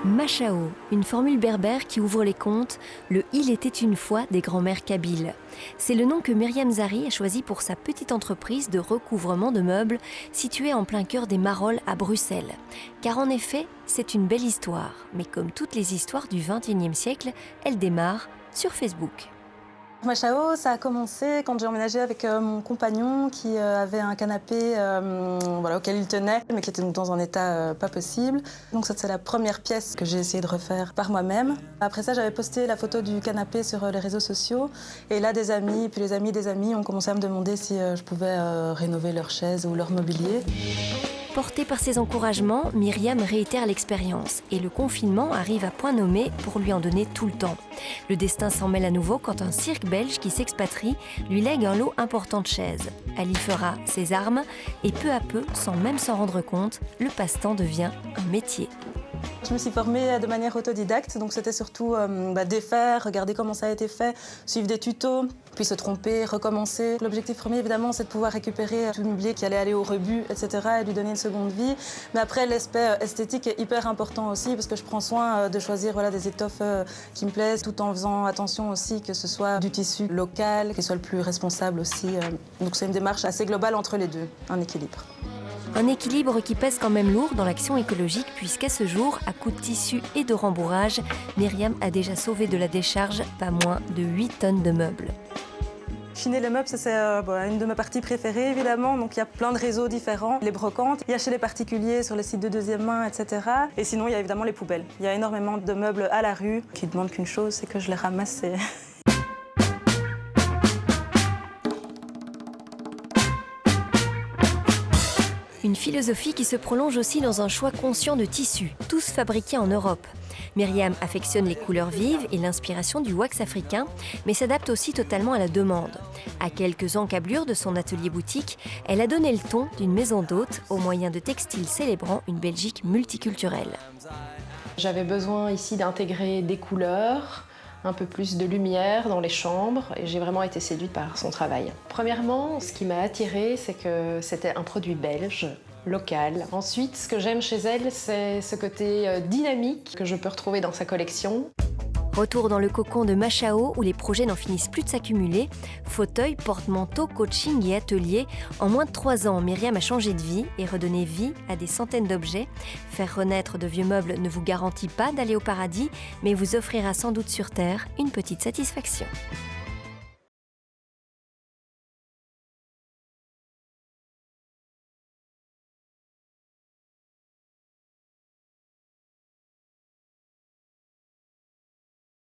Machao, une formule berbère qui ouvre les contes, le « il était une fois » des grands-mères kabyles. C'est le nom que Myriam Zari a choisi pour sa petite entreprise de recouvrement de meubles située en plein cœur des Marolles à Bruxelles. Car en effet, c'est une belle histoire. Mais comme toutes les histoires du XXIe siècle, elle démarre sur Facebook. Machao, ça a commencé quand j'ai emménagé avec mon compagnon qui avait un canapé auquel il tenait, mais qui était donc dans un état pas possible. Donc ça, c'est la première pièce que j'ai essayé de refaire par moi-même. Après ça, j'avais posté la photo du canapé sur les réseaux sociaux. Et là, des amis, puis les amis des amis ont commencé à me demander si je pouvais rénover leurs chaises ou leur mobilier. Portée par ses encouragements, Myriam réitère l'expérience et le confinement arrive à point nommé pour lui en donner tout le temps. Le destin s'en mêle à nouveau quand un cirque belge qui s'expatrie lui lègue un lot important de chaises. Elle y fera ses armes et peu à peu, sans même s'en rendre compte, le passe-temps devient un métier. Je me suis formée de manière autodidacte, donc c'était surtout défaire, regarder comment ça a été fait, suivre des tutos, puis se tromper, recommencer. L'objectif premier, évidemment, c'est de pouvoir récupérer tout le mobilier qui allait aller au rebut, etc., et lui donner une seconde vie. Mais après, l'aspect esthétique est hyper important aussi, parce que je prends soin de choisir des étoffes qui me plaisent, tout en faisant attention aussi que ce soit du tissu local, qui soit le plus responsable aussi. Donc c'est une démarche assez globale entre les deux, un équilibre. Un équilibre qui pèse quand même lourd dans l'action écologique puisqu'à ce jour, à coups de tissu et de rembourrage, Myriam a déjà sauvé de la décharge pas moins de 8 tonnes de meubles. Chiner les meubles, c'est une de mes parties préférées, évidemment. Donc il y a plein de réseaux différents. Les brocantes, il y a chez les particuliers, sur les sites de deuxième main, etc. Et sinon, il y a évidemment les poubelles. Il y a énormément de meubles à la rue qui demandent qu'une chose, c'est que je les ramasse. Une philosophie qui se prolonge aussi dans un choix conscient de tissus, tous fabriqués en Europe. Myriam affectionne les couleurs vives et l'inspiration du wax africain, mais s'adapte aussi totalement à la demande. À quelques encablures de son atelier boutique, elle a donné le ton d'une maison d'hôte au moyen de textiles célébrant une Belgique multiculturelle. J'avais besoin ici d'intégrer des couleurs, un peu plus de lumière dans les chambres et j'ai vraiment été séduite par son travail. Premièrement, ce qui m'a attirée, c'est que c'était un produit belge, local. Ensuite, ce que j'aime chez elle, c'est ce côté dynamique que je peux retrouver dans sa collection. Retour dans le cocon de Machao où les projets n'en finissent plus de s'accumuler. Fauteuil, porte-manteau, coaching et atelier. En moins de 3 ans, Myriam a changé de vie et redonné vie à des centaines d'objets. Faire renaître de vieux meubles ne vous garantit pas d'aller au paradis, mais vous offrira sans doute sur Terre une petite satisfaction.